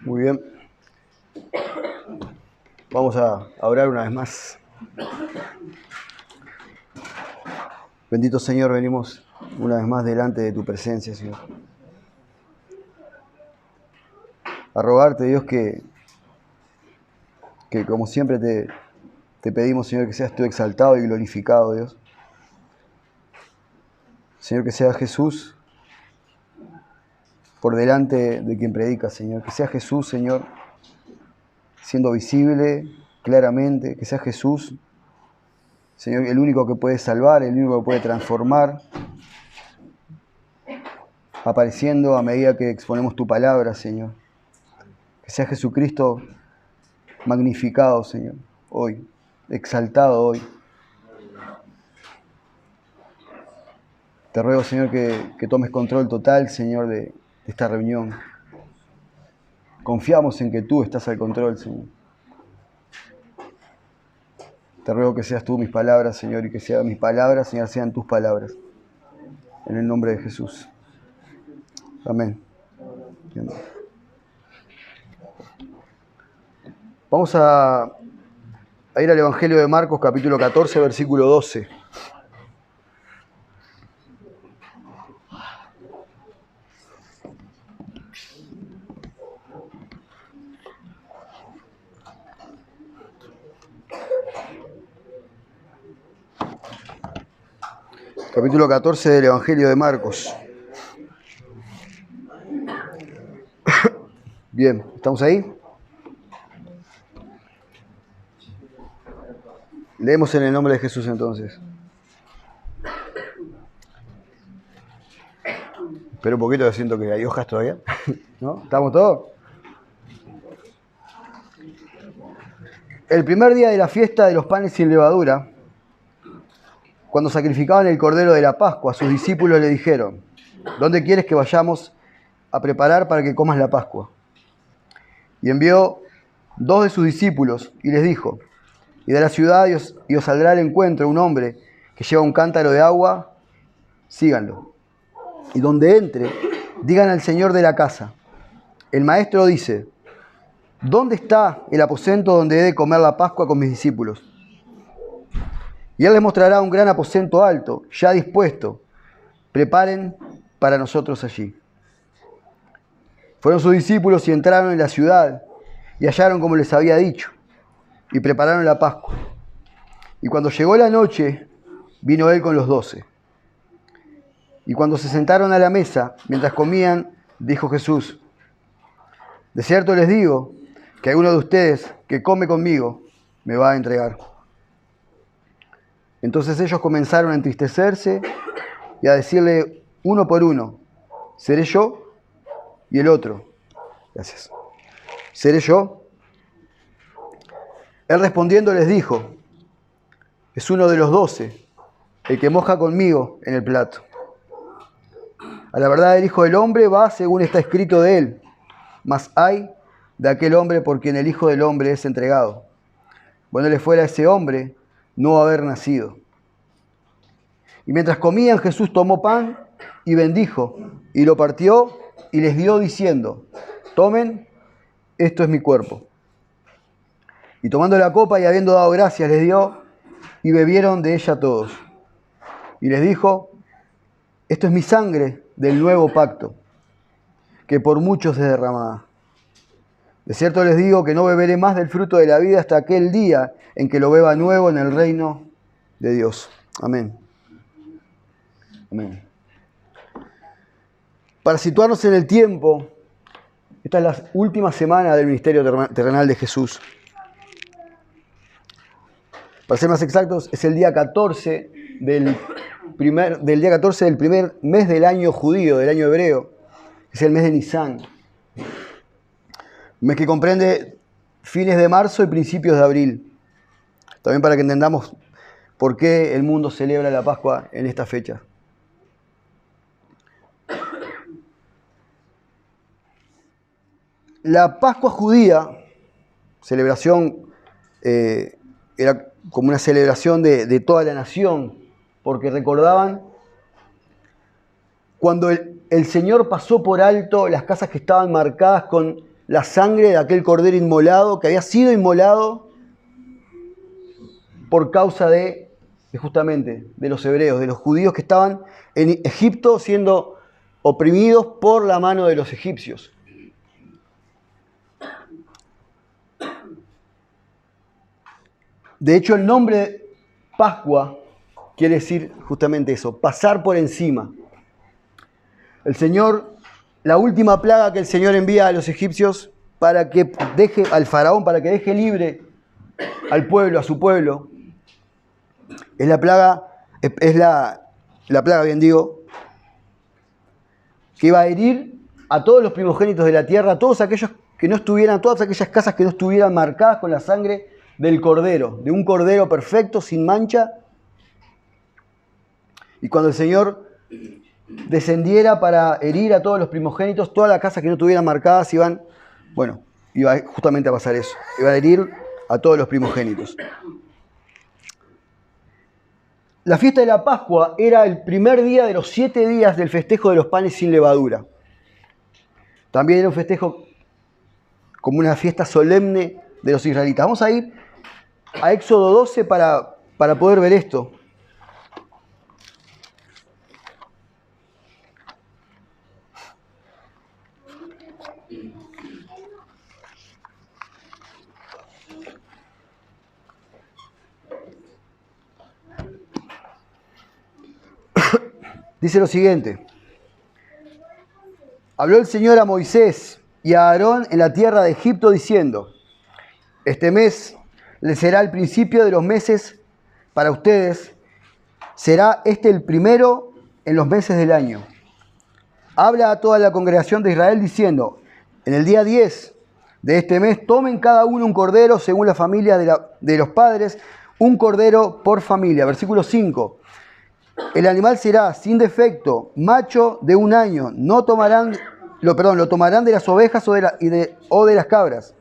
Muy bien. Vamos a orar una vez más. Bendito Señor, venimos una vez más delante de tu presencia, Señor. A rogarte, Dios, que como siempre te pedimos, Señor, que seas tú exaltado y glorificado, Dios. Señor, que sea Jesús por delante de quien predica, Señor. Que sea Jesús, Señor, siendo visible claramente. Que sea Jesús, Señor, el único que puede salvar, el único que puede transformar, apareciendo a medida que exponemos tu palabra, Señor. Que sea Jesucristo magnificado, Señor, hoy, exaltado hoy. Te ruego, Señor, que tomes control total, Señor, de esta reunión. Confiamos en que tú estás al control, Señor. Te ruego que seas tú mis palabras, Señor, y que sean mis palabras, Señor, sean tus palabras. En el nombre de Jesús. Amén. Vamos a ir al Evangelio de Marcos, capítulo 14, versículo 12. Capítulo 14 del Evangelio de Marcos. Bien, ¿estamos ahí? Leemos en el nombre de Jesús entonces. Espera un poquito, siento que hay hojas todavía. ¿No? ¿Estamos todos? El primer día de la fiesta de los panes sin levadura, cuando sacrificaban el cordero de la Pascua, sus discípulos le dijeron: ¿dónde quieres que vayamos a preparar para que comas la Pascua? Y envió 2 de sus discípulos y les dijo: id a la ciudad y os saldrá al encuentro un hombre que lleva un cántaro de agua, síganlo. Y donde entre, digan al señor de la casa: el maestro dice, ¿dónde está el aposento donde he de comer la Pascua con mis discípulos? Y él les mostrará un gran aposento alto, ya dispuesto. Preparen para nosotros allí. Fueron sus discípulos y entraron en la ciudad y hallaron como les había dicho, y prepararon la Pascua. Y cuando llegó la noche, vino él con los 12. Y cuando se sentaron a la mesa, mientras comían, dijo Jesús: de cierto les digo que alguno de ustedes que come conmigo me va a entregar. Entonces ellos comenzaron a entristecerse y a decirle uno por uno: ¿seré yo? Y el otro: gracias, ¿seré yo? Él respondiendo les dijo: es uno de los 12, el que moja conmigo en el plato. A la verdad, el Hijo del Hombre va según está escrito de él, mas ay de aquel hombre por quien el Hijo del Hombre es entregado. Bueno le fuera a ese hombre no haber nacido. Y mientras comían, Jesús tomó pan y bendijo, y lo partió y les dio diciendo: tomen, esto es mi cuerpo. Y tomando la copa y habiendo dado gracias, les dio, y bebieron de ella todos. Y les dijo: esto es mi sangre del nuevo pacto, que por muchos es derramada. De cierto les digo que no beberé más del fruto de la vida hasta aquel día en que lo beba nuevo en el reino de Dios. Amén. Amén. Para situarnos en el tiempo, esta es la última semana del ministerio terrenal de Jesús. Para ser más exactos, es el día 14 del primer mes del año judío, del año hebreo. Es el mes de Nisan. Un mes que comprende fines de marzo y principios de abril. También para que entendamos por qué el mundo celebra la Pascua en esta fecha. La Pascua judía, celebración, era como una celebración de toda la nación, porque recordaban cuando el Señor pasó por alto las casas que estaban marcadas con la sangre de aquel cordero inmolado, que había sido inmolado por causa de justamente de los hebreos, de los judíos que estaban en Egipto siendo oprimidos por la mano de los egipcios. De hecho, el nombre Pascua quiere decir justamente eso, pasar por encima. El Señor, la última plaga que el Señor envía a los egipcios para que deje al faraón, para que deje libre al pueblo, a su pueblo, es la plaga, bien digo, que iba a herir a todos los primogénitos de la tierra, a todos aquellos que no estuvieran, todas aquellas casas que no estuvieran marcadas con la sangre del cordero, de un cordero perfecto, sin mancha. Y cuando el Señor descendiera para herir a todos los primogénitos, todas las casas que no estuvieran marcadas iba justamente a pasar eso, iba a herir a todos los primogénitos. La fiesta de la Pascua era el primer día de los 7 días del festejo de los panes sin levadura. También era un festejo como una fiesta solemne de los israelitas. Vamos a ir a Éxodo 12 para poder ver esto. Dice lo siguiente: habló el Señor a Moisés y a Aarón en la tierra de Egipto diciendo: este mes les será el principio de los meses para ustedes, será este el primero en los meses del año. Habla a toda la congregación de Israel diciendo: en el día 10 de este mes tomen cada uno un cordero según la familia de los padres, un cordero por familia. Versículo 5. El animal será sin defecto, macho de 1 año. Lo tomarán de las ovejas o de las cabras.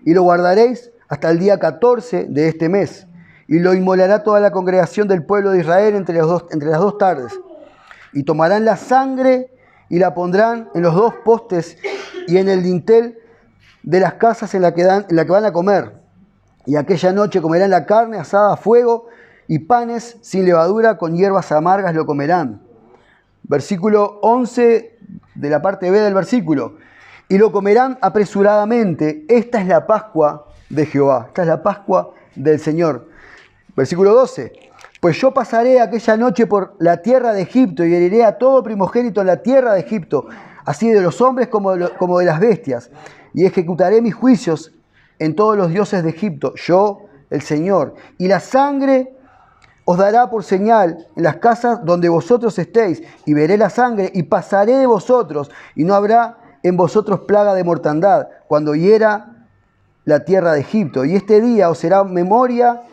Y lo guardaréis hasta el día 14 de este mes. Y lo inmolará toda la congregación del pueblo de Israel entre las 2 tardes. Y tomarán la sangre y la pondrán en los 2 postes y en el dintel de las casas en la que van a comer. Y aquella noche comerán la carne asada a fuego, y panes sin levadura con hierbas amargas lo comerán. Versículo 11 de la parte B del versículo. Y lo comerán apresuradamente. Esta es la Pascua de Jehová. Esta es la Pascua del Señor. Versículo 12. Pues yo pasaré aquella noche por la tierra de Egipto y heriré a todo primogénito en la tierra de Egipto, así de los hombres como de las bestias. Y ejecutaré mis juicios en todos los dioses de Egipto, yo, el Señor. Y la sangre os dará por señal en las casas donde vosotros estéis, y veré la sangre, y pasaré de vosotros, y no habrá en vosotros plaga de mortandad, cuando hiera la tierra de Egipto. Y este día os será memoria,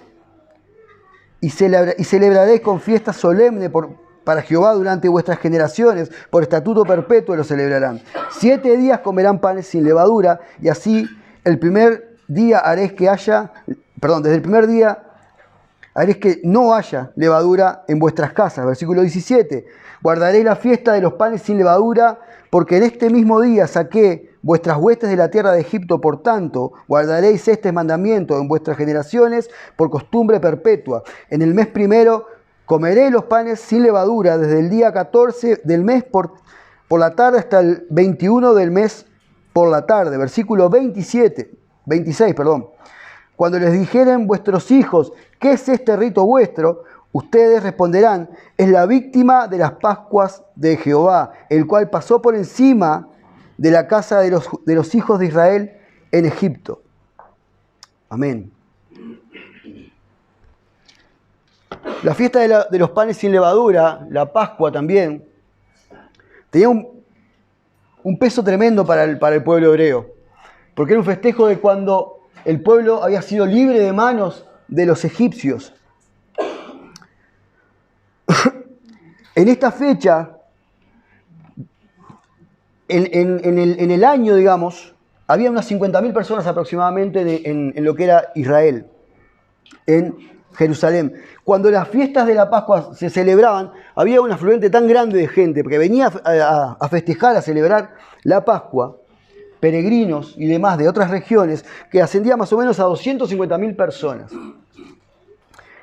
y celebraréis con fiesta solemne para Jehová durante vuestras generaciones, por estatuto perpetuo lo celebrarán. 7 días comerán panes sin levadura, y así desde el primer día haréis que no haya levadura en vuestras casas. Versículo 17. Guardaréis la fiesta de los panes sin levadura, porque en este mismo día saqué vuestras huestes de la tierra de Egipto. Por tanto, guardaréis este mandamiento en vuestras generaciones por costumbre perpetua. En el mes primero comeréis los panes sin levadura, desde el día 14 del mes por la tarde hasta el 21 del mes por la tarde. Versículo 26. Cuando les dijeren vuestros hijos: ¿qué es este rito vuestro?, ustedes responderán: es la víctima de las Pascuas de Jehová, el cual pasó por encima de la casa de los hijos de Israel en Egipto. Amén. La fiesta de los panes sin levadura, la Pascua también, tenía un peso tremendo para el pueblo hebreo, porque era un festejo de cuando el pueblo había sido libre de manos de los egipcios. En esta fecha, en el año, digamos, había unas 50.000 personas aproximadamente en lo que era Israel, en Jerusalén. Cuando las fiestas de la Pascua se celebraban, había un afluente tan grande de gente que venía a festejar, a celebrar la Pascua, peregrinos y demás de otras regiones, que ascendía más o menos a 250.000 personas.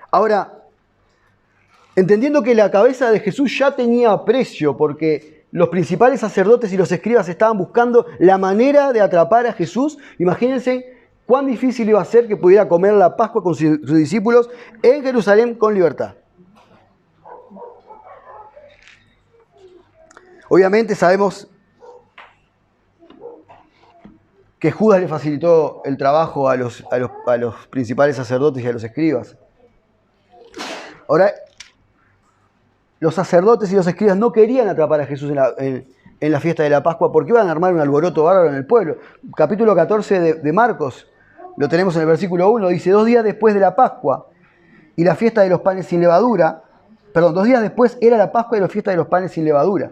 Ahora, entendiendo que la cabeza de Jesús ya tenía precio, porque los principales sacerdotes y los escribas estaban buscando la manera de atrapar a Jesús, imagínense cuán difícil iba a ser que pudiera comer la Pascua con sus discípulos en Jerusalén con libertad. Obviamente sabemos que Judas le facilitó el trabajo a los principales sacerdotes y a los escribas. Ahora, los sacerdotes y los escribas no querían atrapar a Jesús en la fiesta de la Pascua porque iban a armar un alboroto bárbaro en el pueblo. Capítulo 14 de Marcos, lo tenemos en el versículo 1, dice: 2 días después de la Pascua y la fiesta de los panes sin levadura, 2 días después era la Pascua y la fiesta de los panes sin levadura.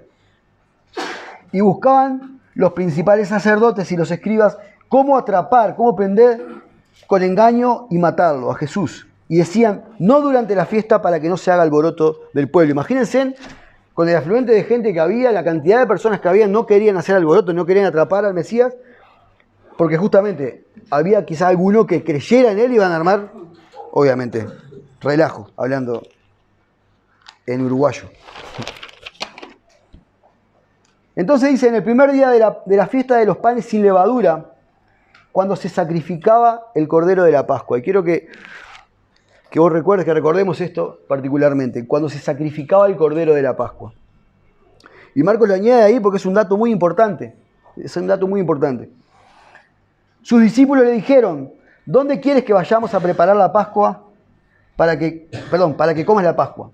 Y buscaban los principales sacerdotes y los escribas cómo atrapar, cómo prender con engaño y matarlo a Jesús. Y decían: no durante la fiesta, para que no se haga alboroto del pueblo. Imagínense, con el afluente de gente que había, la cantidad de personas que había, no querían hacer alboroto, no querían atrapar al Mesías, porque justamente había quizá alguno que creyera en él y iban a armar, obviamente, relajo, hablando en uruguayo. Entonces dice: en el primer día de la fiesta de los panes sin levadura, cuando se sacrificaba el cordero de la Pascua. Y quiero que vos recuerdes, que recordemos esto particularmente, cuando se sacrificaba el cordero de la Pascua. Y Marcos lo añade ahí porque es un dato muy importante. Es un dato muy importante. Sus discípulos le dijeron: ¿dónde quieres que vayamos a preparar la Pascua para que comas la Pascua?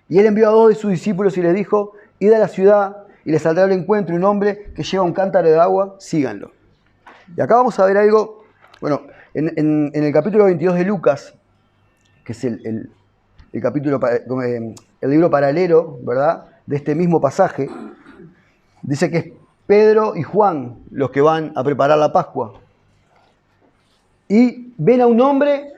Y él envió a 2 de sus discípulos y les dijo: id a la ciudad y les saldrá al encuentro un hombre que lleva un cántaro de agua, síganlo. Y acá vamos a ver algo, bueno, en el capítulo 22 de Lucas, que es el libro paralelo, ¿verdad?, de este mismo pasaje, dice que es Pedro y Juan los que van a preparar la Pascua. Y ven a un hombre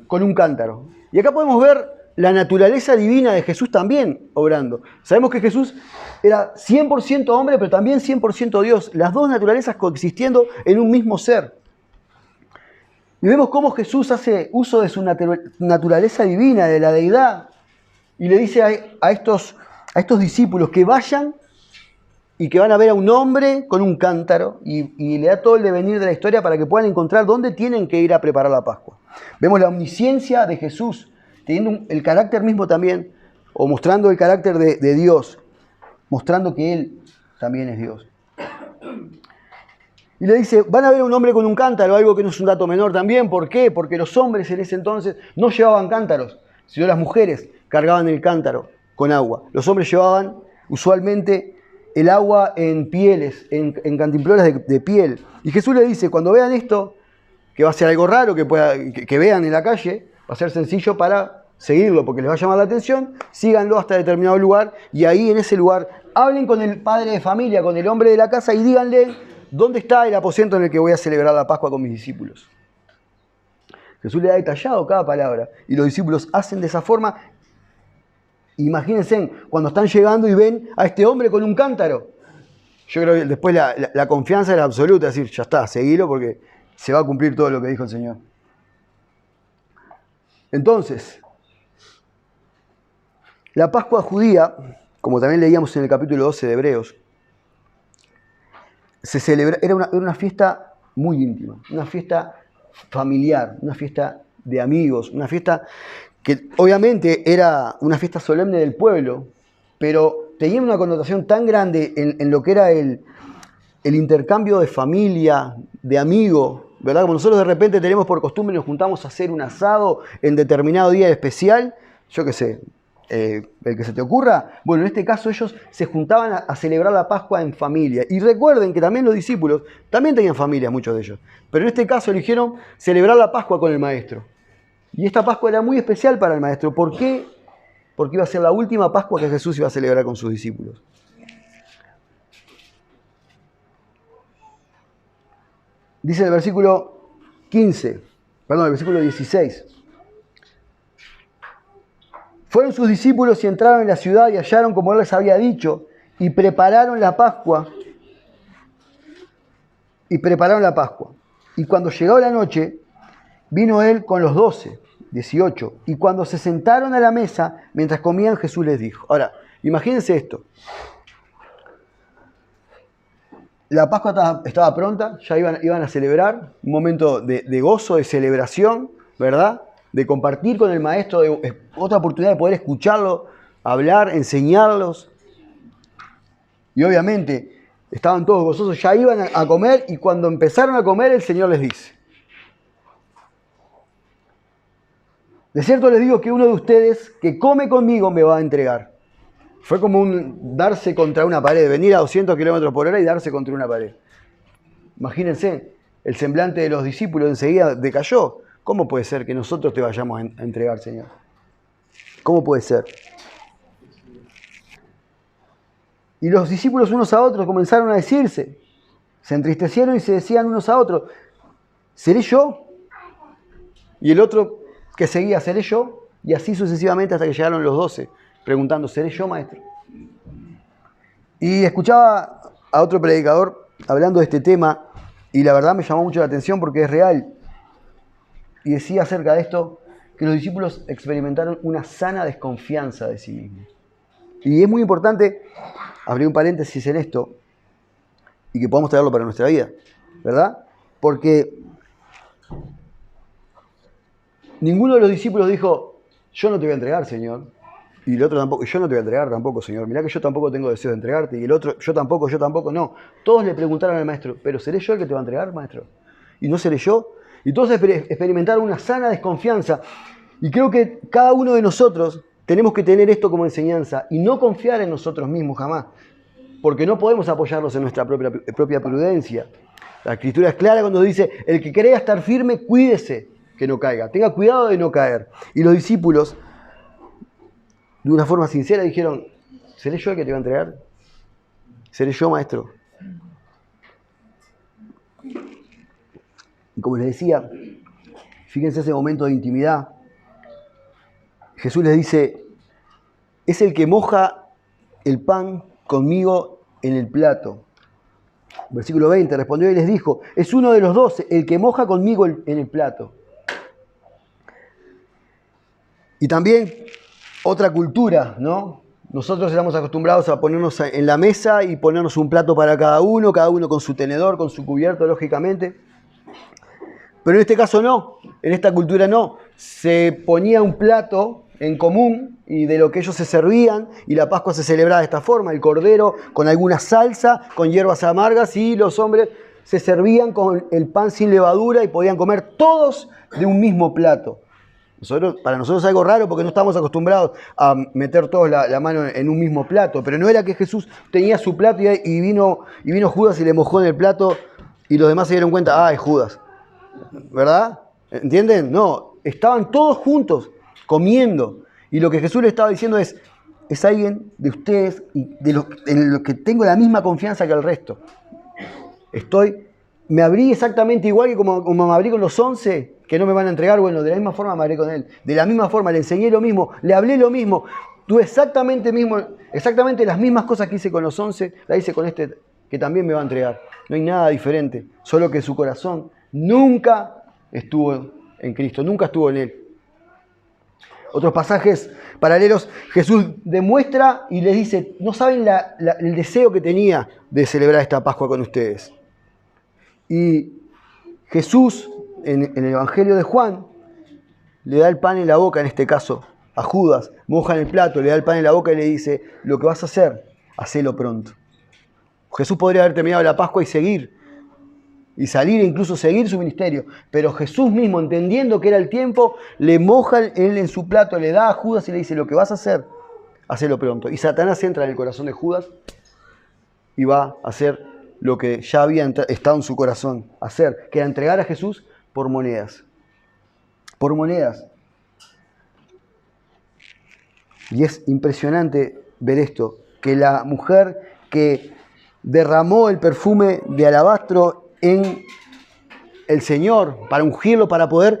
con un cántaro. Y acá podemos ver la naturaleza divina de Jesús también obrando. Sabemos que Jesús era 100% hombre, pero también 100% Dios. Las dos naturalezas coexistiendo en un mismo ser. Y vemos cómo Jesús hace uso de su naturaleza divina, de la deidad. Y le dice a estos discípulos que vayan y que van a ver a un hombre con un cántaro. Y le da todo el devenir de la historia para que puedan encontrar dónde tienen que ir a preparar la Pascua. Vemos la omnisciencia de Jesús, teniendo el carácter mismo también, o mostrando el carácter de Dios, mostrando que Él también es Dios. Y le dice: van a ver a un hombre con un cántaro, algo que no es un dato menor también. ¿Por qué? Porque los hombres en ese entonces no llevaban cántaros, sino las mujeres cargaban el cántaro con agua. Los hombres llevaban usualmente el agua en pieles, en cantimploras de piel. Y Jesús le dice: cuando vean esto, que va a ser algo raro que vean en la calle, va a ser sencillo para seguirlo porque les va a llamar la atención, síganlo hasta determinado lugar y ahí en ese lugar hablen con el padre de familia, con el hombre de la casa y díganle dónde está el aposento en el que voy a celebrar la Pascua con mis discípulos. Jesús le ha detallado cada palabra y los discípulos hacen de esa forma. Imagínense cuando están llegando y ven a este hombre con un cántaro. Yo creo que después la confianza era absoluta, es decir, ya está, seguilo porque se va a cumplir todo lo que dijo el Señor. Entonces, la Pascua judía, como también leíamos en el capítulo 12 de Hebreos, era una fiesta muy íntima, una fiesta familiar, una fiesta de amigos, una fiesta que obviamente era una fiesta solemne del pueblo, pero tenía una connotación tan grande en lo que era el intercambio de familia, de amigos, ¿verdad? Como nosotros de repente tenemos por costumbre y nos juntamos a hacer un asado en determinado día especial, yo qué sé, el que se te ocurra. Bueno, en este caso ellos se juntaban a celebrar la Pascua en familia. Y recuerden que también los discípulos también tenían familia, muchos de ellos. Pero en este caso eligieron celebrar la Pascua con el Maestro. Y esta Pascua era muy especial para el Maestro. ¿Por qué? Porque iba a ser la última Pascua que Jesús iba a celebrar con sus discípulos. Dice el versículo 16. Fueron sus discípulos y entraron en la ciudad y hallaron como él les había dicho y prepararon la Pascua y prepararon la Pascua. Y cuando llegó la noche, vino él con los 12, 18. Y cuando se sentaron a la mesa, mientras comían, Jesús les dijo. Ahora, imagínense esto. La Pascua estaba pronta, ya iban a celebrar, un momento de gozo, de celebración, ¿verdad? De compartir con el maestro, otra oportunidad de poder escucharlo, hablar, enseñarlos. Y obviamente estaban todos gozosos, ya iban a comer, y cuando empezaron a comer, el Señor les dice: de cierto les digo que uno de ustedes que come conmigo me va a entregar. Fue como un darse contra una pared, venir a 200 kilómetros por hora y darse contra una pared. Imagínense, el semblante de los discípulos enseguida decayó. ¿Cómo puede ser que nosotros te vayamos a entregar, Señor? ¿Cómo puede ser? Y los discípulos unos a otros comenzaron a decirse, se entristecieron y se decían unos a otros: ¿seré yo? Y el otro que seguía: ¿seré yo? Y así sucesivamente hasta que llegaron los 12, preguntando: ¿seré yo, maestro? Y escuchaba a otro predicador hablando de este tema, y la verdad me llamó mucho la atención porque es real. Y decía acerca de esto que los discípulos experimentaron una sana desconfianza de sí mismos. Y es muy importante abrir un paréntesis en esto y que podamos traerlo para nuestra vida, ¿verdad? Porque ninguno de los discípulos dijo: yo no te voy a entregar, Señor. Y el otro tampoco: yo no te voy a entregar tampoco, Señor. Mirá que yo tampoco tengo deseo de entregarte. Y el otro: yo tampoco. No. Todos le preguntaron al maestro: ¿pero seré yo el que te va a entregar, maestro? ¿Y no seré yo? Y todos experimentaron una sana desconfianza. Y creo que cada uno de nosotros tenemos que tener esto como enseñanza y no confiar en nosotros mismos jamás. Porque no podemos apoyarnos en nuestra propia prudencia. La Escritura es clara cuando dice: el que crea estar firme, cuídese que no caiga. Tenga cuidado de no caer. Y los discípulos, de una forma sincera, dijeron: ¿seré yo el que te va a entregar? ¿Seré yo, maestro? Y como les decía, fíjense ese momento de intimidad. Jesús les dice: es el que moja el pan conmigo en el plato. Versículo 20, respondió y les dijo: es uno de los 12, el que moja conmigo en el plato. Y también otra cultura, ¿no? Nosotros estamos acostumbrados a ponernos en la mesa y ponernos un plato para cada uno con su tenedor, con su cubierto, lógicamente. Pero en este caso no, en esta cultura no. Se ponía un plato en común y de lo que ellos se servían, y la Pascua se celebraba de esta forma: el cordero con alguna salsa, con hierbas amargas, y los hombres se servían con el pan sin levadura y podían comer todos de un mismo plato. Para nosotros es algo raro porque no estamos acostumbrados a meter todos la mano en un mismo plato, pero no era que Jesús tenía su plato y vino Judas y le mojó en el plato y los demás se dieron cuenta: es Judas, ¿verdad? ¿Entienden? No, estaban todos juntos comiendo, y lo que Jesús le estaba diciendo es alguien de ustedes y en lo que tengo la misma confianza que el resto. Me abrí exactamente igual que como me abrí con los 11 que no me van a entregar. Bueno, de la misma forma me abrí con él. De la misma forma le enseñé lo mismo, le hablé lo mismo. Tuve exactamente las mismas cosas que hice con los 11, las hice con este que también me va a entregar. No hay nada diferente, solo que su corazón nunca estuvo en Cristo, nunca estuvo en él. Otros pasajes paralelos, Jesús demuestra y les dice: no saben el deseo que tenía de celebrar esta Pascua con ustedes. Y Jesús, en el Evangelio de Juan, le da el pan en la boca, en este caso, a Judas, moja en el plato, le da el pan en la boca y le dice: lo que vas a hacer, hacelo pronto. Jesús podría haber terminado la Pascua y salir e incluso seguir su ministerio, pero Jesús mismo, entendiendo que era el tiempo, le moja él en su plato, le da a Judas y le dice: lo que vas a hacer, hacelo pronto. Y Satanás entra en el corazón de Judas y va a hacer lo que ya había estado en su corazón hacer, que era entregar a Jesús por monedas. Por monedas. Y es impresionante ver esto, que la mujer que derramó el perfume de alabastro en el Señor para ungirlo, para poder,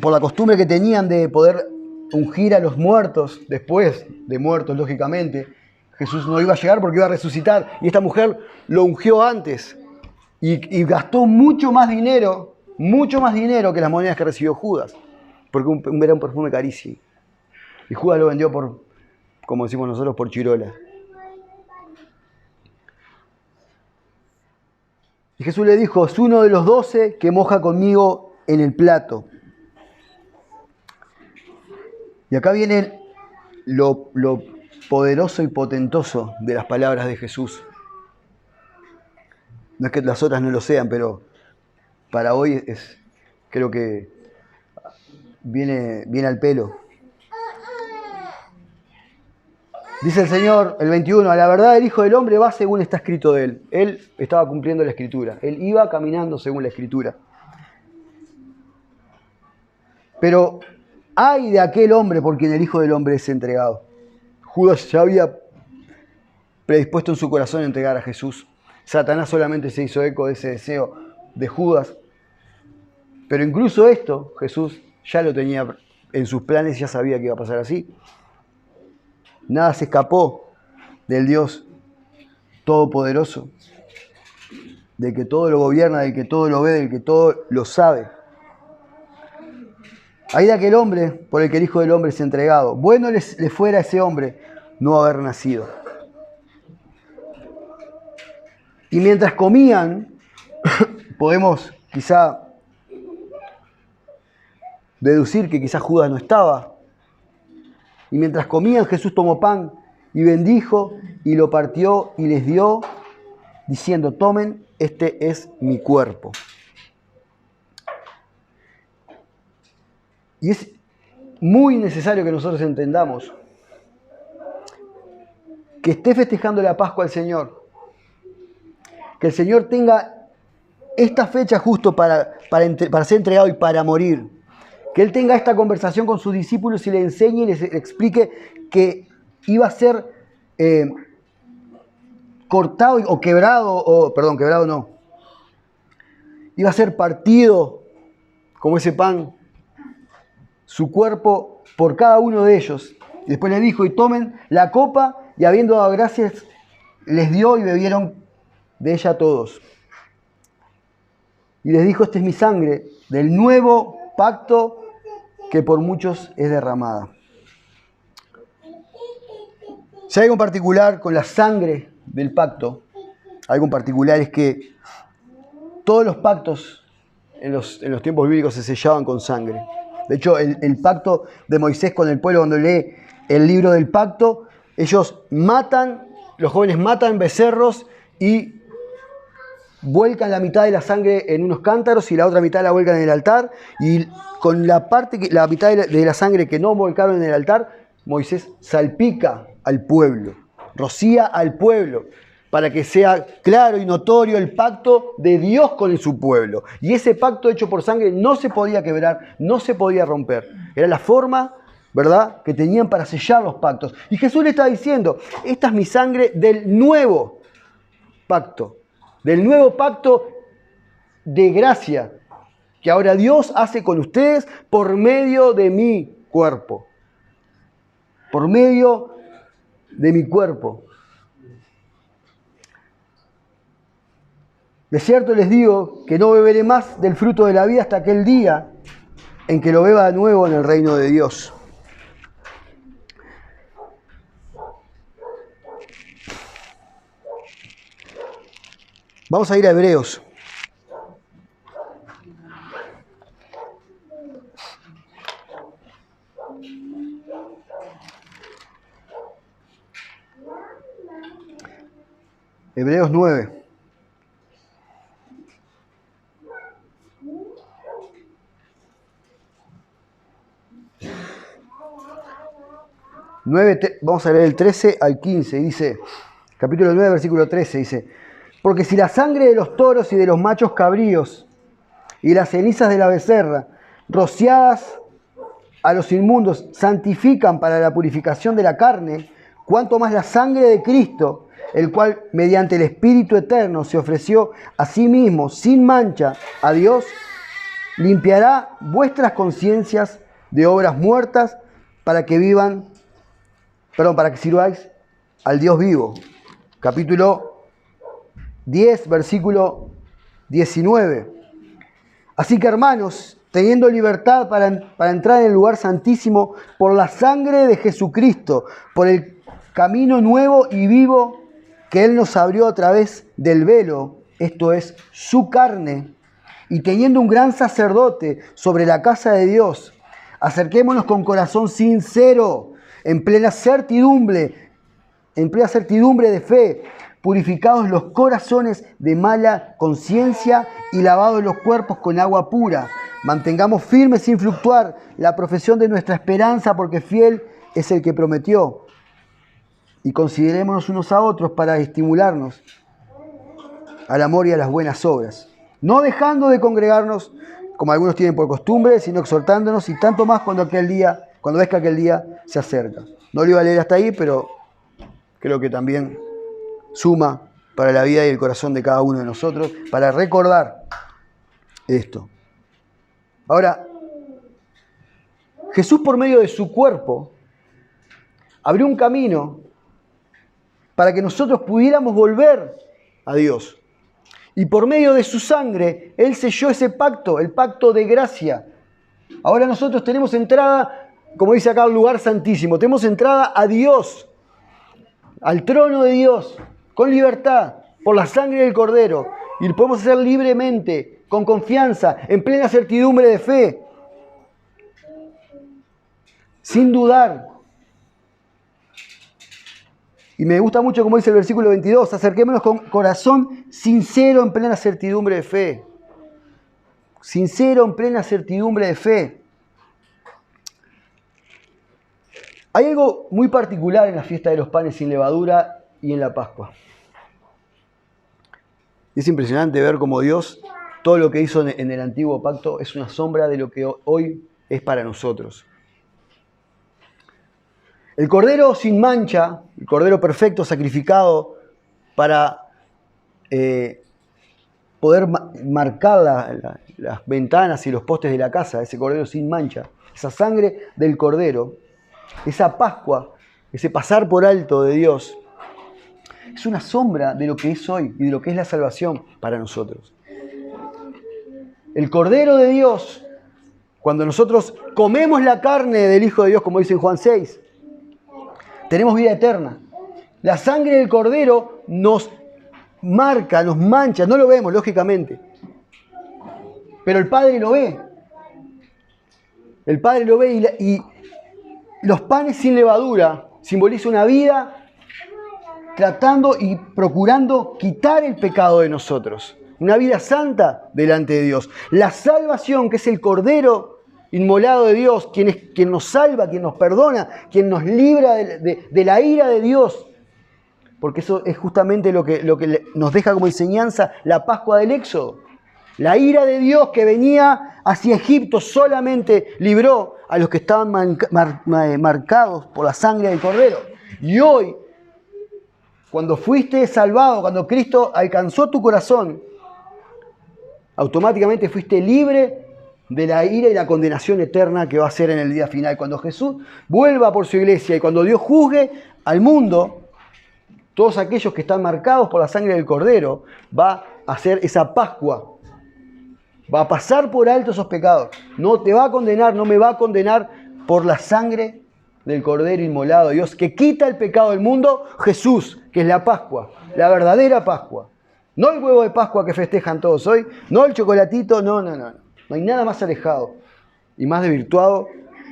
por la costumbre que tenían de poder ungir a los muertos, después de muertos, lógicamente, Jesús no iba a llegar porque iba a resucitar, y esta mujer lo ungió antes. Y gastó mucho más dinero que las monedas que recibió Judas, porque era un perfume carísimo. Y Judas lo vendió por, como decimos nosotros, por chirola. Y Jesús le dijo, es uno de los 12 que moja conmigo en el plato. Y acá viene lo poderoso y potentoso de las palabras de Jesús. No es que las otras no lo sean, pero para hoy creo que viene al pelo. Dice el Señor, el 21, a la verdad el Hijo del Hombre va según está escrito de él. Él estaba cumpliendo la Escritura. Él iba caminando según la Escritura. Pero ay de aquel hombre por quien el Hijo del Hombre es entregado. Judas ya había predispuesto en su corazón a entregar a Jesús. Satanás solamente se hizo eco de ese deseo de Judas. Pero incluso esto, Jesús ya lo tenía en sus planes, ya sabía que iba a pasar así. Nada se escapó del Dios Todopoderoso, del que todo lo gobierna, del que todo lo ve, del que todo lo sabe. Hay de aquel hombre por el que el Hijo del Hombre es entregado. Bueno le fuera a ese hombre no haber nacido. Y mientras comían, podemos quizá deducir que quizá Judas no estaba. Y mientras comían, Jesús tomó pan y bendijo y lo partió y les dio, diciendo, tomen, este es mi cuerpo. Y es muy necesario que nosotros entendamos que esté festejando la Pascua al Señor, que el Señor tenga esta fecha justo para ser entregado y para morir. Que Él tenga esta conversación con sus discípulos y le enseñe y les explique que iba a ser cortado o quebrado, quebrado no. Iba a ser partido como ese pan, su cuerpo por cada uno de ellos. Y después les dijo, y tomen la copa, y habiendo dado gracias, les dio y bebieron de ella todos. Y les dijo, esta es mi sangre del nuevo pacto que por muchos es derramada. Si hay algo en particular con la sangre del pacto, algo en particular es que todos los pactos en los tiempos bíblicos se sellaban con sangre. De hecho, el pacto de Moisés con el pueblo, cuando lee el libro del pacto, ellos los jóvenes matan becerros y vuelcan la mitad de la sangre en unos cántaros y la otra mitad la vuelcan en el altar. Y con la mitad de la sangre que no volcaron en el altar, Moisés salpica al pueblo, rocía al pueblo, para que sea claro y notorio el pacto de Dios con su pueblo. Y ese pacto hecho por sangre no se podía quebrar, no se podía romper. Era la forma, ¿verdad?, que tenían para sellar los pactos. Y Jesús le está diciendo, esta es mi sangre del nuevo pacto de gracia, que ahora Dios hace con ustedes por medio de mi cuerpo. Por medio de mi cuerpo. De cierto les digo que no beberé más del fruto de la vida hasta aquel día en que lo beba de nuevo en el reino de Dios. Vamos a ir a Hebreos. Hebreos 9. Vamos a leer el 13 al 15. Dice, capítulo 9, versículo 13, dice, porque si la sangre de los toros y de los machos cabríos y las cenizas de la becerra, rociadas a los inmundos, santifican para la purificación de la carne, cuanto más la sangre de Cristo, el cual mediante el Espíritu Eterno se ofreció a sí mismo sin mancha a Dios, limpiará vuestras conciencias de obras muertas para que sirváis al Dios vivo. Capítulo 10, versículo 19. Así que, hermanos, teniendo libertad para entrar en el lugar santísimo por la sangre de Jesucristo, por el camino nuevo y vivo que Él nos abrió a través del velo, esto es, su carne, y teniendo un gran sacerdote sobre la casa de Dios, acerquémonos con corazón sincero, en plena certidumbre de fe, purificados los corazones de mala conciencia y lavados los cuerpos con agua pura. Mantengamos firme sin fluctuar la profesión de nuestra esperanza, porque fiel es el que prometió. Y considerémonos unos a otros para estimularnos al amor y a las buenas obras, no dejando de congregarnos como algunos tienen por costumbre, sino exhortándonos, y tanto más cuando ves que aquel día se acerca. No lo iba a leer hasta ahí, pero creo que también suma para la vida y el corazón de cada uno de nosotros, para recordar esto. Ahora, Jesús, por medio de su cuerpo, abrió un camino para que nosotros pudiéramos volver a Dios. Y por medio de su sangre, Él selló ese pacto, el pacto de gracia. Ahora nosotros tenemos entrada, como dice acá, al lugar santísimo. Tenemos entrada a Dios, al trono de Dios, con libertad, por la sangre del Cordero. Y lo podemos hacer libremente, con confianza, en plena certidumbre de fe, sin dudar. Y me gusta mucho como dice el versículo 22, acerquémonos con corazón sincero en plena certidumbre de fe. Sincero en plena certidumbre de fe. Hay algo muy particular en la fiesta de los panes sin levadura y en la Pascua. Es impresionante ver cómo Dios, todo lo que hizo en el antiguo pacto, es una sombra de lo que hoy es para nosotros. El Cordero sin mancha, el Cordero perfecto, sacrificado para poder marcar las ventanas y los postes de la casa, ese Cordero sin mancha, esa sangre del Cordero, esa Pascua, ese pasar por alto de Dios, es una sombra de lo que es hoy y de lo que es la salvación para nosotros. El Cordero de Dios, cuando nosotros comemos la carne del Hijo de Dios, como dice en Juan 6, tenemos vida eterna. La sangre del Cordero nos marca, nos mancha, no lo vemos, lógicamente. Pero el Padre lo ve. El Padre lo ve y los panes sin levadura simbolizan una vida tratando y procurando quitar el pecado de nosotros. Una vida santa delante de Dios. La salvación, que es el Cordero inmolado de Dios, quien nos salva, quien nos perdona, quien nos libra de la ira de Dios. Porque eso es justamente lo que nos deja como enseñanza la Pascua del Éxodo. La ira de Dios que venía hacia Egipto solamente libró a los que estaban marcados por la sangre del Cordero. Y hoy, cuando fuiste salvado, cuando Cristo alcanzó tu corazón, automáticamente fuiste libre de la ira y la condenación eterna que va a ser en el día final. Cuando Jesús vuelva por su iglesia y cuando Dios juzgue al mundo, todos aquellos que están marcados por la sangre del Cordero, va a hacer esa Pascua. Va a pasar por alto esos pecados. No te va a condenar, no me va a condenar por la sangre del Cordero inmolado de Dios, que quita el pecado del mundo, Jesús, que es la Pascua, la verdadera Pascua. No el huevo de Pascua que festejan todos hoy, no el chocolatito, no. No hay nada más alejado y más desvirtuado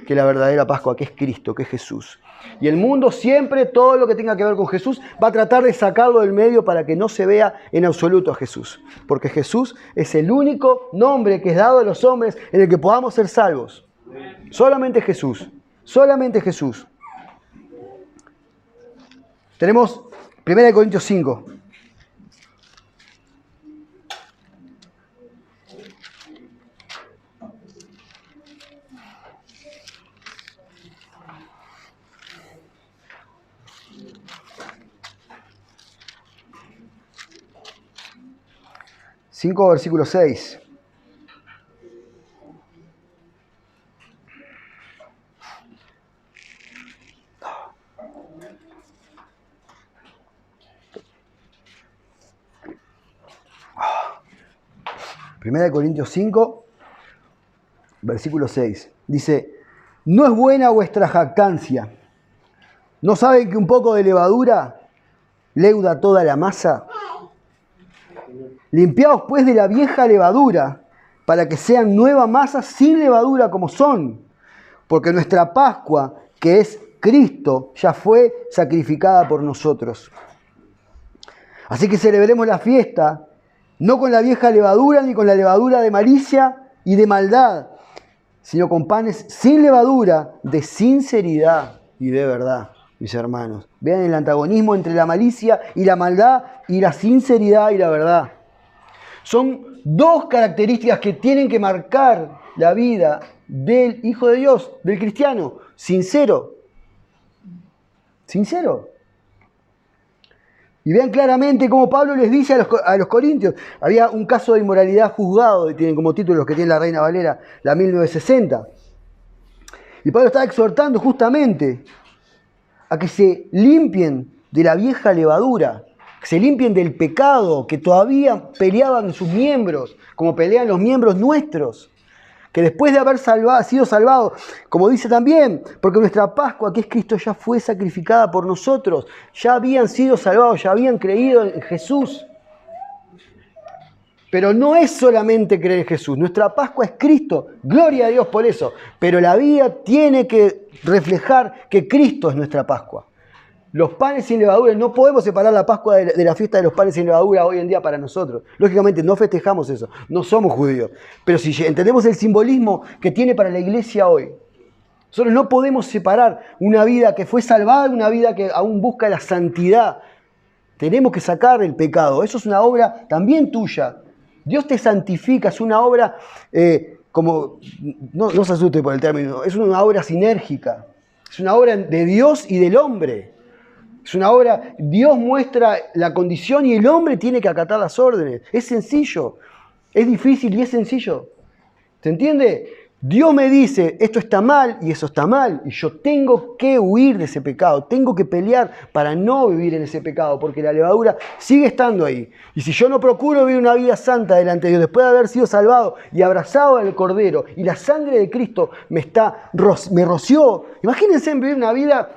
que la verdadera Pascua, que es Cristo, que es Jesús. Y el mundo siempre, todo lo que tenga que ver con Jesús, va a tratar de sacarlo del medio para que no se vea en absoluto a Jesús. Porque Jesús es el único nombre que es dado a los hombres en el que podamos ser salvos. Solamente Jesús. Solamente Jesús. Tenemos 1 Corintios 5. Versículo 6. 1 Corintios 5, versículo 6. Dice, no es buena vuestra jactancia. ¿No saben que un poco de levadura leuda toda la masa? Limpiaos pues de la vieja levadura, para que sean nueva masa sin levadura como son. Porque nuestra Pascua, que es Cristo, ya fue sacrificada por nosotros. Así que celebremos la fiesta, no con la vieja levadura, ni con la levadura de malicia y de maldad, sino con panes sin levadura, de sinceridad y de verdad, mis hermanos. Vean el antagonismo entre la malicia y la maldad, y la sinceridad y la verdad. Son dos características que tienen que marcar la vida del Hijo de Dios, del cristiano. Sincero. Sincero. Y vean claramente cómo Pablo les dice a los corintios. Había un caso de inmoralidad juzgado, tienen como título los que tiene la Reina Valera, la 1960. Y Pablo estaba exhortando justamente a que se limpien de la vieja levadura, que se limpien del pecado que todavía peleaban en sus miembros, como pelean los miembros nuestros. Que después de haber sido salvados, como dice también, porque nuestra Pascua, que es Cristo, ya fue sacrificada por nosotros. Ya habían sido salvados, ya habían creído en Jesús. Pero no es solamente creer en Jesús. Nuestra Pascua es Cristo. Gloria a Dios por eso. Pero la vida tiene que reflejar que Cristo es nuestra Pascua. Los panes sin levadura, no podemos separar la Pascua de la fiesta de los panes sin levadura hoy en día para nosotros. Lógicamente no festejamos eso, no somos judíos. Pero si entendemos el simbolismo que tiene para la iglesia hoy, nosotros no podemos separar una vida que fue salvada de una vida que aún busca la santidad. Tenemos que sacar el pecado. Eso es una obra también tuya. Dios te santifica, es una obra, no se asuste por el término, es una obra sinérgica. Es una obra de Dios y del hombre. Es una obra, Dios muestra la condición y el hombre tiene que acatar las órdenes. Es sencillo, es difícil y es sencillo. ¿Se entiende? Dios me dice, esto está mal y eso está mal. Y yo tengo que huir de ese pecado, tengo que pelear para no vivir en ese pecado, porque la levadura sigue estando ahí. Y si yo no procuro vivir una vida santa delante de Dios, después de haber sido salvado y abrazado al Cordero, y la sangre de Cristo me roció, imagínense vivir una vida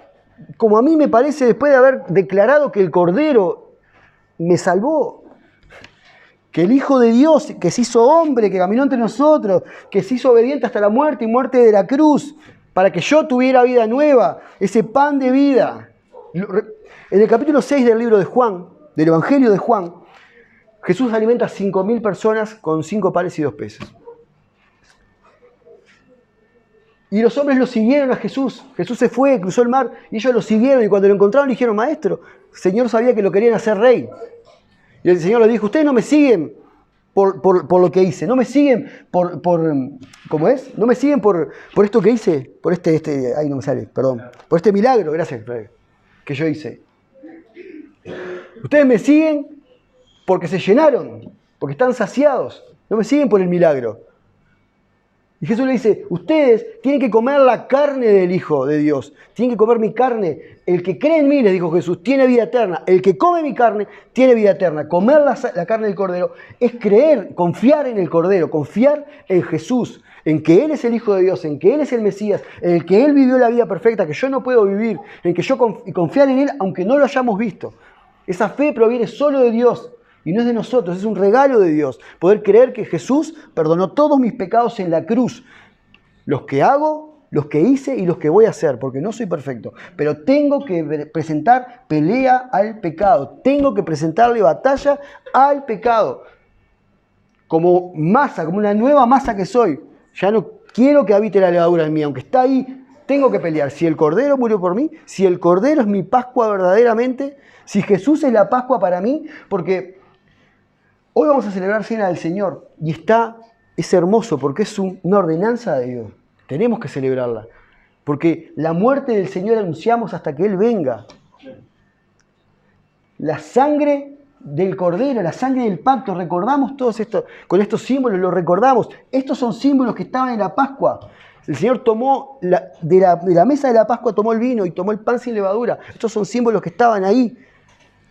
como a mí me parece, después de haber declarado que el Cordero me salvó, que el Hijo de Dios, que se hizo hombre, que caminó entre nosotros, que se hizo obediente hasta la muerte y muerte de la cruz, para que yo tuviera vida nueva, ese pan de vida. En el capítulo 6 del libro de Juan, del Evangelio de Juan, Jesús alimenta a 5.000 personas con 5 panes y 2 peces. Y los hombres lo siguieron a Jesús. Jesús se fue, cruzó el mar, y ellos lo siguieron. Y cuando lo encontraron, le dijeron, maestro, el Señor sabía que lo querían hacer rey. Y el Señor les dijo, ustedes no me siguen por lo que hice. No me siguen ¿cómo es? No me siguen por esto que hice. Por ay, no me sale, perdón. Por este milagro, gracias, que yo hice. Ustedes me siguen porque se llenaron, porque están saciados. No me siguen por el milagro. Y Jesús le dice, ustedes tienen que comer la carne del Hijo de Dios. Tienen que comer mi carne. El que cree en mí, les dijo Jesús, tiene vida eterna. El que come mi carne, tiene vida eterna. Comer la carne del Cordero es creer, confiar en el Cordero, confiar en Jesús, en que Él es el Hijo de Dios, en que Él es el Mesías, en el que Él vivió la vida perfecta que yo no puedo vivir, en que yo confiar en Él aunque no lo hayamos visto. Esa fe proviene solo de Dios. Y no es de nosotros, es un regalo de Dios. Poder creer que Jesús perdonó todos mis pecados en la cruz. Los que hago, los que hice y los que voy a hacer, porque no soy perfecto. Pero tengo que presentar pelea al pecado. Tengo que presentarle batalla al pecado. Como masa, como una nueva masa que soy. Ya no quiero que habite la levadura en mí, aunque está ahí, tengo que pelear. Si el Cordero murió por mí, si el Cordero es mi Pascua verdaderamente, si Jesús es la Pascua para mí, porque hoy vamos a celebrar Cena del Señor y es hermoso porque es una ordenanza de Dios. Tenemos que celebrarla porque la muerte del Señor anunciamos hasta que Él venga. La sangre del Cordero, la sangre del pacto, recordamos todos esto, con estos símbolos lo recordamos. Estos son símbolos que estaban en la Pascua. El Señor tomó de la mesa de la Pascua, tomó el vino y tomó el pan sin levadura. Estos son símbolos que estaban ahí.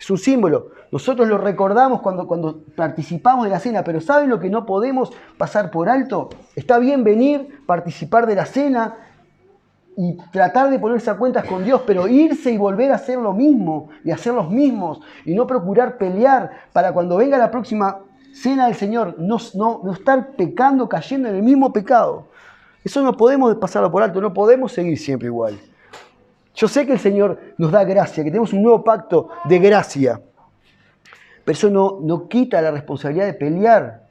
Es un símbolo. Nosotros lo recordamos cuando participamos de la cena, pero ¿saben lo que no podemos pasar por alto? Está bien venir, participar de la cena y tratar de ponerse a cuentas con Dios, pero irse y volver a hacer lo mismo y hacer los mismos y no procurar pelear para cuando venga la próxima cena del Señor no estar pecando, cayendo en el mismo pecado. Eso no podemos pasarlo por alto, no podemos seguir siempre igual. Yo sé que el Señor nos da gracia, que tenemos un nuevo pacto de gracia, pero eso no quita la responsabilidad de pelear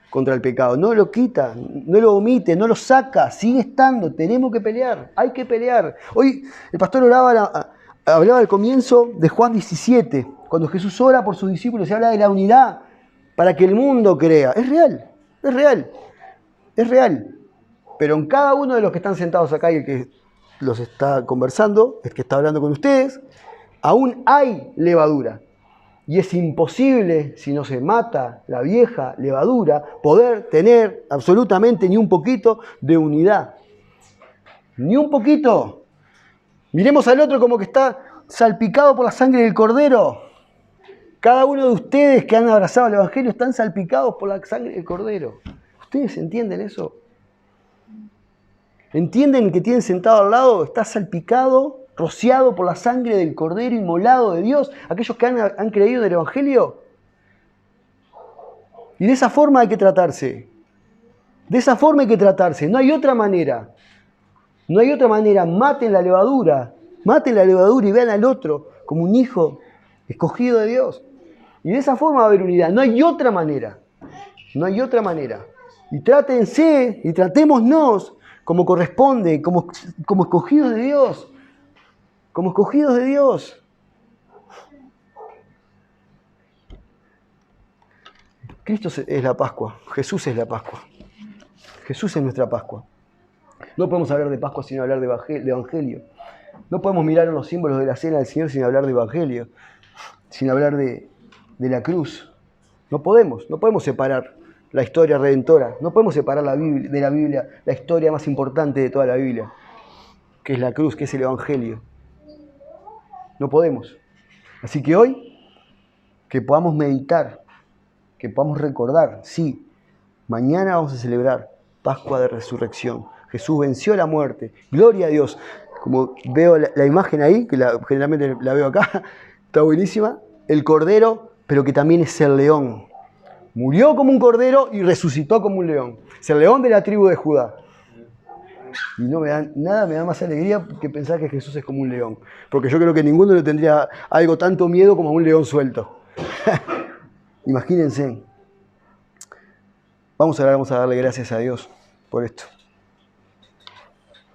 contra el pecado, no lo quita, no lo omite, no lo saca, sigue estando, tenemos que pelear, hay que pelear. Hoy el pastor hablaba al comienzo de Juan 17, cuando Jesús ora por sus discípulos y habla de la unidad para que el mundo crea. Es real, es real, es real. Pero en cada uno de los que están sentados acá y el que los está conversando, el que está hablando con ustedes, aún hay levadura. Y es imposible, si no se mata la vieja levadura, poder tener absolutamente ni un poquito de unidad. Ni un poquito. Miremos al otro como que está salpicado por la sangre del Cordero. Cada uno de ustedes que han abrazado el Evangelio están salpicados por la sangre del Cordero. ¿Ustedes entienden eso? ¿Entienden que tienen sentado al lado? Está salpicado, rociado por la sangre del Cordero inmolado de Dios, aquellos que han creído en el Evangelio. Y de esa forma hay que tratarse. De esa forma hay que tratarse. No hay otra manera. No hay otra manera. Maten la levadura y vean al otro como un hijo escogido de Dios. Y de esa forma va a haber unidad. No hay otra manera. No hay otra manera. Y trátense y tratémonos como corresponde, como escogidos de Dios. Como escogidos de Dios. Cristo es la Pascua. Jesús es la Pascua. Jesús es nuestra Pascua. No podemos hablar de Pascua sin hablar de Evangelio. No podemos mirar los símbolos de la cena del Señor sin hablar de Evangelio. Sin hablar de la cruz. No podemos separar la historia redentora. No podemos separar de la Biblia la historia más importante de toda la Biblia, que es la cruz, que es el Evangelio. No podemos. Así que hoy, que podamos meditar, que podamos recordar, sí, mañana vamos a celebrar Pascua de Resurrección. Jesús venció la muerte. Gloria a Dios. Como veo la imagen ahí, que generalmente la veo acá, está buenísima. El Cordero, pero que también es el león. Murió como un cordero y resucitó como un león. Es el león de la tribu de Judá. Y nada me da más alegría que pensar que Jesús es como un león. Porque yo creo que ninguno le tendría algo tanto miedo como a un león suelto. Imagínense. Vamos a darle gracias a Dios por esto.